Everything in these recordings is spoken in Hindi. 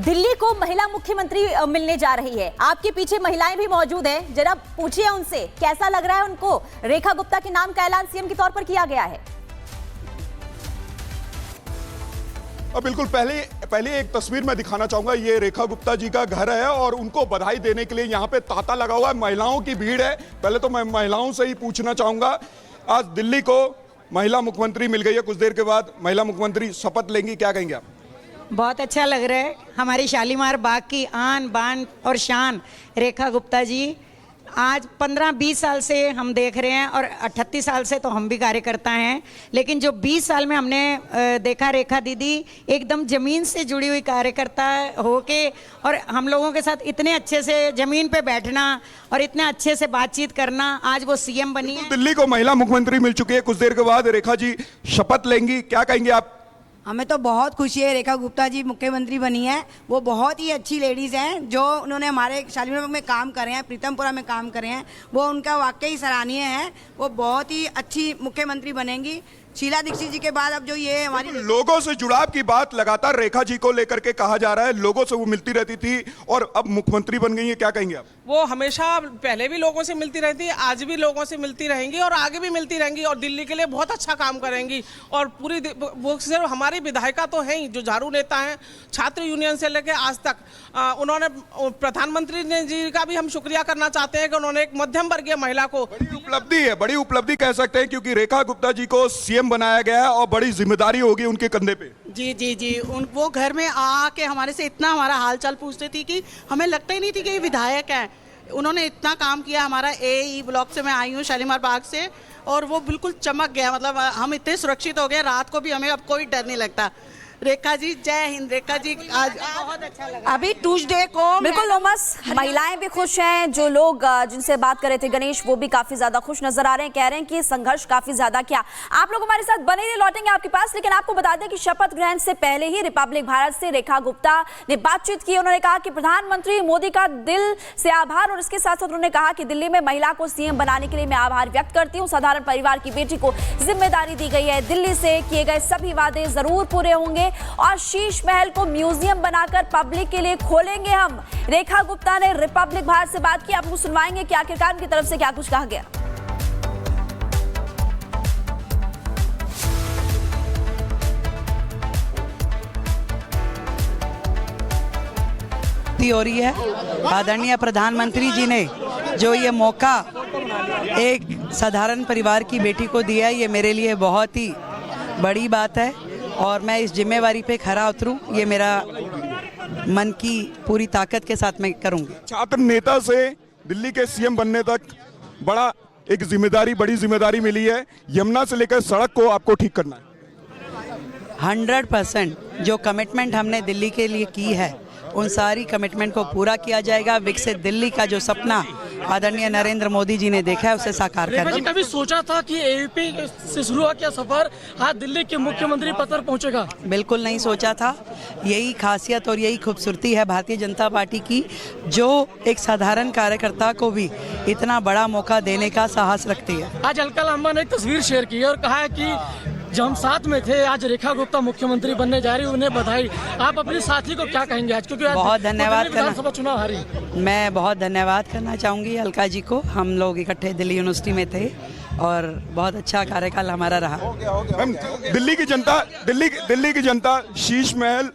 दिल्ली को महिला मुख्यमंत्री मिलने जा रही है। आपके पीछे महिलाएं भी मौजूद हैं, जरा पूछिए उनसे कैसा लग रहा है उनको। रेखा गुप्ता के नाम का ऐलान सीएम के तौर पर किया गया है। बिल्कुल, पहले एक तस्वीर मैं दिखाना चाहूंगा। ये रेखा गुप्ता जी का घर है और उनको बधाई देने के लिए यहाँ पे तांता लगा हुआ है। महिलाओं की भीड़ है। पहले तो मैं महिलाओं से ही पूछना चाहूंगा, आज दिल्ली को महिला मुख्यमंत्री मिल गई है। कुछ देर के बाद महिला मुख्यमंत्री शपथ लेंगी, क्या कहेंगे आप? बहुत अच्छा लग रहा है। हमारी शालीमार बाग की आन बान और शान रेखा गुप्ता जी आज 15-20 साल से हम देख रहे हैं और 38 साल से तो हम भी कार्यकर्ता हैं, लेकिन जो 20 साल में हमने देखा रेखा दीदी एकदम ज़मीन से जुड़ी हुई कार्यकर्ता होके और हम लोगों के साथ इतने अच्छे से ज़मीन पे बैठना और इतने अच्छे से बातचीत करना, आज वो सीएम बनी है। दिल्ली को महिला मुख्यमंत्री मिल चुकी है। कुछ देर के बाद रेखा जी शपथ लेंगी, क्या कहेंगे आप? हमें तो बहुत खुशी है, रेखा गुप्ता जी मुख्यमंत्री बनी है। वो बहुत ही अच्छी लेडीज़ हैं, जो उन्होंने हमारे शालीमार बाग में काम करे हैं, प्रीतमपुरा में काम करे हैं, वो उनका वाकई सराहनीय है। वो बहुत ही अच्छी मुख्यमंत्री बनेंगी। शीला दीक्षित जी के बाद अब जो ये हमारी लोगों से जुड़ाव की बात लगातार रेखा जी को लेकर के कहा जा रहा है। लोगों से वो मिलती रहती थी और अब मुख्यमंत्री बन गई है, क्या कहेंगे आप? वो हमेशा पहले भी लोगों से मिलती रहती है, आज भी लोगों से मिलती रहेंगी और आगे भी मिलती रहेंगी और दिल्ली के लिए बहुत अच्छा काम करेंगी। और पूरी वो सिर्फ हमारी विधायिका तो है ही, जो झाड़ू नेता हैं, छात्र यूनियन से लेकर आज तक उन्होंने प्रधानमंत्री जी का भी हम शुक्रिया करना चाहते हैं कि उन्होंने एक मध्यम वर्गीय महिला को बड़ी उपलब्धि कह सकते हैं, क्योंकि रेखा गुप्ता जी को सीएम बनाया गया है और बड़ी जिम्मेदारी होगी उनके कंधे पे। जी वो घर में आके हमारे से इतना हमारा हालचाल पूछते थी कि हमें लगता ही नहीं थी कि ये विधायक है। उन्होंने इतना काम किया। हमारा ए ब्लॉक से मैं आई हूँ, शालीमार बाग से, और वो बिल्कुल चमक गया। मतलब हम इतने सुरक्षित हो गए, रात को भी हमें अब कोई डर नहीं लगता। रेखा जी जय हिंद। रेखा जी आज बहुत अच्छा लगा। अभी ट्यूसडे को बिल्कुल उमस, महिलाएं भी खुश हैं। जो लोग जिनसे बात कर रहे थे गणेश, वो भी काफी ज्यादा खुश नजर आ रहे हैं, कह रहे हैं कि संघर्ष काफी ज्यादा किया। आप लोग हमारे साथ बने रहिए, लौटेंगे आपके पास। लेकिन आपको बता दें कि शपथ ग्रहण से पहले ही रिपब्लिक भारत से रेखा गुप्ता ने बातचीत की। उन्होंने कहा कि प्रधानमंत्री मोदी का दिल से आभार, और इसके साथ साथ उन्होंने कहा कि दिल्ली में महिला को सीएम बनाने के लिए मैं आभार व्यक्त करती हूँ। साधारण परिवार की बेटी को जिम्मेदारी दी गई है। दिल्ली से किए गए सभी वादे जरूर पूरे होंगे और शीश महल को म्यूजियम बनाकर पब्लिक के लिए खोलेंगे हम। रेखा गुप्ता ने रिपब्लिक भारत से बात की। आपको सुनवाएंगे कि आखिरकार उनकी तरफ से क्या कुछ कहा गया। हो रही है आदरणीय प्रधानमंत्री जी ने जो ये मौका एक साधारण परिवार की बेटी को दिया, ये मेरे लिए बहुत ही बड़ी बात है और मैं इस जिम्मेवारी पे खरा उतरूं, ये मेरा मन की पूरी ताकत के साथ मैं करूंगी। छात्र नेता से दिल्ली के सीएम बनने तक बड़ी जिम्मेदारी मिली है। यमुना से लेकर सड़क को आपको ठीक करना है। 100% जो कमिटमेंट हमने दिल्ली के लिए की है, उन सारी कमिटमेंट को पूरा किया जाएगा। विकसित दिल्ली का जो सपना आदरणीय नरेंद्र मोदी जी ने देखा है, उसे साकार करेंगे। कभी सोचा था कि एबीपी से शुरू हुआ क्या सफर आज दिल्ली के मुख्यमंत्री पद पर पहुंचेगा? बिल्कुल नहीं सोचा था। यही खासियत और यही खूबसूरती है भारतीय जनता पार्टी की, जो एक साधारण कार्यकर्ता को भी इतना बड़ा मौका देने का साहस रखती है। आज अलका लांबा ने एक तस्वीर शेयर की और कहा है कि जब हम साथ में थे, आज रेखा गुप्ता मुख्यमंत्री बनने जा रही, उन्हें बधाई। आप अपने साथी को क्या कहेंगे आज, क्योंकि बहुत धन्यवाद विधानसभा चुनाव हारी? मैं बहुत धन्यवाद करना चाहूँगी अलका जी को। हम लोग इकट्ठे दिल्ली यूनिवर्सिटी में थे और बहुत अच्छा कार्यकाल हमारा रहा। दिल्ली की जनता शीश महल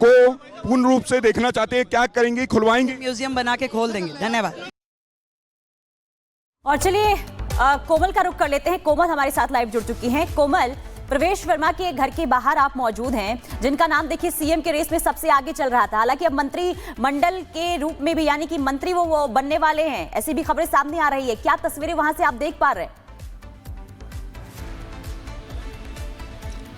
को पूर्ण रूप से देखना चाहते हैं, क्या करेंगी? खुलवाएंगी? म्यूजियम बना के खोल देंगे। धन्यवाद। और चलिए कोमल का रुख कर लेते हैं। कोमल हमारे साथ लाइव जुड़ चुकी हैं। कोमल, प्रवेश वर्मा के घर के बाहर आप मौजूद हैं, जिनका नाम देखिए सीएम के रेस में सबसे आगे चल रहा था। हालांकि अब मंत्री मंडल के रूप में भी, यानी कि मंत्री वो बनने वाले हैं, ऐसी भी खबरें सामने आ रही है। क्या तस्वीरें वहां से आप देख पा रहे हैं?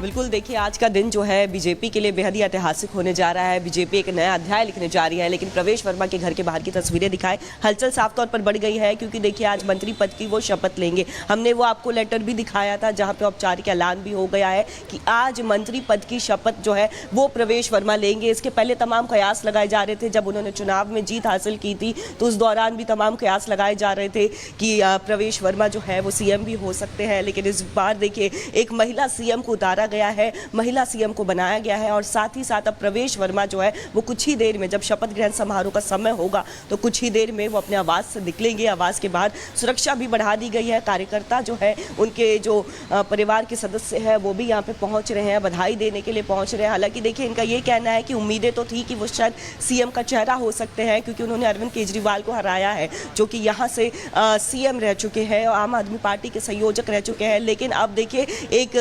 बिल्कुल, देखिए आज का दिन जो है बीजेपी के लिए बेहद ही ऐतिहासिक होने जा रहा है। बीजेपी एक नया अध्याय लिखने जा रही है। लेकिन प्रवेश वर्मा के घर के बाहर की तस्वीरें दिखाएं, हलचल साफ तौर पर बढ़ गई है, क्योंकि देखिए आज मंत्री पद की वो शपथ लेंगे। हमने वो आपको लेटर भी दिखाया था, जहां पे औपचारिक ऐलान भी हो गया है कि आज मंत्री पद की शपथ जो है वो प्रवेश वर्मा लेंगे। इसके पहले तमाम कयास लगाए जा रहे थे। जब उन्होंने चुनाव में जीत हासिल की थी तो उस दौरान भी तमाम कयास लगाए जा रहे थे कि प्रवेश वर्मा जो है वो सीएम भी हो सकते हैं। लेकिन इस बार देखिए एक महिला सीएम को उतारा गया है, महिला सीएम को बनाया गया है और साथ ही साथ अब प्रवेश वर्मा जो है वो कुछ ही देर में, जब शपथ ग्रहण समारोह का समय होगा तो कुछ ही देर में वो अपने आवास से निकलेंगे। आवास के बाहर सुरक्षा भी बढ़ा दी गई है। कार्यकर्ता जो है, उनके जो परिवार के सदस्य हैं वो भी यहाँ पे पहुंच रहे हैं, बधाई देने के लिए पहुंच रहे हैं। हालांकि देखिए, इनका ये कहना है कि उम्मीदें तो थी कि वो शायद सीएम का चेहरा हो सकते हैं, क्योंकि उन्होंने अरविंद केजरीवाल को हराया है, जो कि यहाँ से सीएम रह चुके हैं और आम आदमी पार्टी के संयोजक रह चुके हैं। लेकिन अब देखिए, एक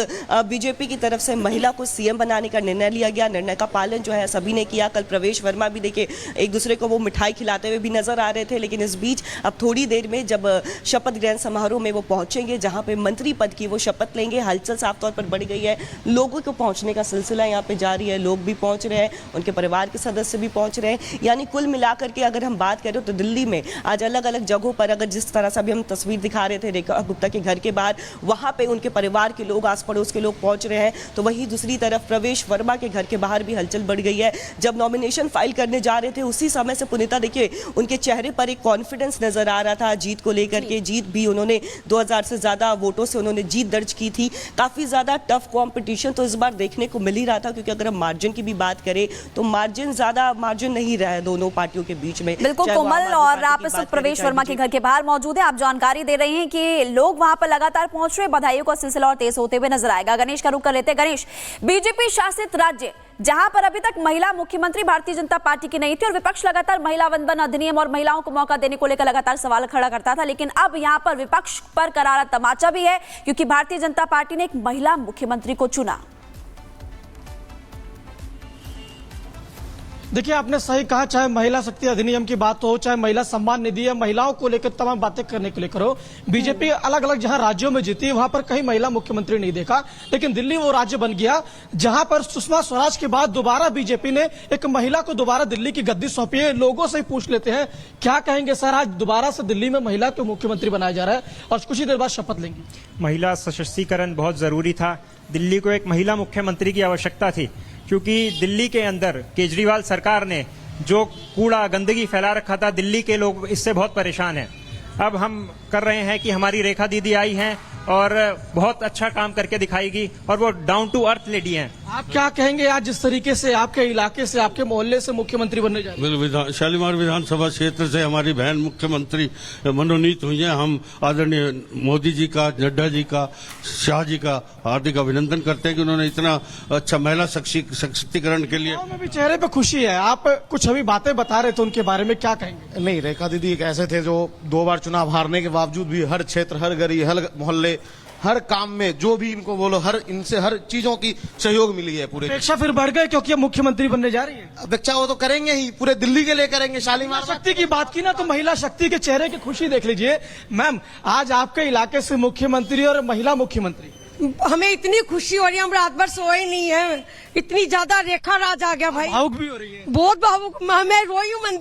बीजेपी की तरफ से महिला को सीएम बनाने का निर्णय लिया गया। निर्णय का पालन जो है सभी ने किया। कल प्रवेश वर्मा भी देखिए एक दूसरे को वो मिठाई खिलाते हुए भी नजर आ रहे थे। लेकिन इस बीच अब थोड़ी देर में जब शपथ ग्रहण समारोह में वो पहुंचेंगे, जहां पे मंत्री पद की वो शपथ लेंगे, हलचल साफ तौर पर बढ़ गई है। लोगों को पहुंचने का सिलसिला यहाँ पे जारी है। लोग भी पहुंच रहे हैं, उनके परिवार के सदस्य भी पहुंच रहे हैं। यानी कुल मिलाकर के अगर हम बात करें तो दिल्ली में आज अलग अलग जगहों पर, अगर जिस तरह से अभी हम तस्वीर दिखा रहे थे रेखा गुप्ता के घर के बाहर, वहां पे उनके परिवार के लोग, आस पड़ोस के लोग पहुंच रहे हैं, तो वहीं दूसरी तरफ प्रवेश वर्मा के घर के बाहर भी हलचल बढ़ गई है। जब नॉमिनेशन फाइल करने जा रहे थे उसी समय से पुनीता देखिए, उनके चेहरे पर एक कॉन्फिडेंस नजर आ रहा था जीत को लेकर के। जीत भी उन्होंने 2000 से ज्यादा वोटों से उन्होंने जीत दर्ज की थी। काफी ज्यादा टफ कॉम्पिटिशन तो इस बार देखने को मिल ही रहा था, क्योंकि अगर हम मार्जिन की भी बात करें तो ज्यादा मार्जिन नहीं रहा है दोनों पार्टियों के बीच में। बिल्कुल कोमल, और आप इस वक्त प्रवेश वर्मा के घर के बाहर मौजूद है। आप जानकारी दे रहे हैं कि लोग वहां पर लगातार पहुंच रहे, बधाइयों का सिलसिला और तेज होते हुए नजर आएगा। गणेश का रुख कर लेते हैं। गणेश, बीजेपी शासित राज्य जहां पर अभी तक महिला मुख्यमंत्री भारतीय जनता पार्टी की नहीं थी और विपक्ष लगातार महिला वंदन अधिनियम और महिलाओं को मौका देने को लेकर लगातार सवाल खड़ा करता था, लेकिन अब यहां पर विपक्ष पर करारा तमाचा भी है, क्योंकि भारतीय जनता पार्टी ने एक महिला मुख्यमंत्री को चुना। देखिए, आपने सही कहा, चाहे महिला शक्ति अधिनियम की बात हो, चाहे महिला सम्मान निधि या महिलाओं को लेकर तमाम बातें करने के लिए करो, बीजेपी अलग अलग जहां राज्यों में जीती वहां पर कहीं महिला मुख्यमंत्री नहीं देखा। लेकिन दिल्ली वो राज्य बन गया जहां पर सुषमा स्वराज के बाद दोबारा बीजेपी ने एक महिला को दोबारा दिल्ली की गद्दी सौंपी है। लोगों से पूछ लेते हैं, क्या कहेंगे सर, आज दोबारा से दिल्ली में महिला को मुख्यमंत्री बनाया जा रहा है और कुछ ही देर बाद शपथ लेंगी। महिला सशक्तिकरण बहुत जरूरी था। दिल्ली को एक महिला मुख्यमंत्री की आवश्यकता थी, क्योंकि दिल्ली के अंदर केजरीवाल सरकार ने जो कूड़ा गंदगी फैला रखा था, दिल्ली के लोग इससे बहुत परेशान हैं। अब हम कर रहे हैं कि हमारी रेखा दीदी आई हैं और बहुत अच्छा काम करके दिखाएगी और वो डाउन टू अर्थ लेडी हैं। आप क्या कहेंगे आज जिस तरीके से आपके इलाके से, आपके मोहल्ले से मुख्यमंत्री बनने जा रहे हैं? शालीमार विधानसभा क्षेत्र से हमारी बहन मुख्यमंत्री मनोनीत हुई हैं। हम आदरणीय मोदी जी का, नड्डा जी का, शाह जी का हार्दिक अभिनंदन करते हैं कि उन्होंने इतना अच्छा महिला सशक्तिकरण के लिए। में भी चेहरे पे खुशी है। आप कुछ अभी बातें बता रहे थे, उनके बारे में क्या कहेंगे? नहीं, रेखा दीदी एक ऐसे थे जो 2 बार चुनाव हारने के बावजूद भी हर क्षेत्र, हर गली, हर मोहल्ले, हर काम में जो भी इनको बोलो, इनसे हर चीजों की सहयोग मिली है। पूरे अपेक्षा फिर बढ़ गए क्योंकि अब मुख्यमंत्री बनने जा रही है। अपेक्षा वो तो करेंगे ही, पूरे दिल्ली के लिए करेंगे। शालीमार शक्ति की बात की ना, तो महिला शक्ति के चेहरे की खुशी देख लीजिए। मैम, आज आपके इलाके से मुख्यमंत्री और महिला मुख्यमंत्री, हमें इतनी खुशी हो रही है, हम रात भर सोए नहीं है, इतनी ज्यादा रेखा राज आ गया भाई। भावुक भी हो रही है, बहुत भावुक। मैं रोई हूँ।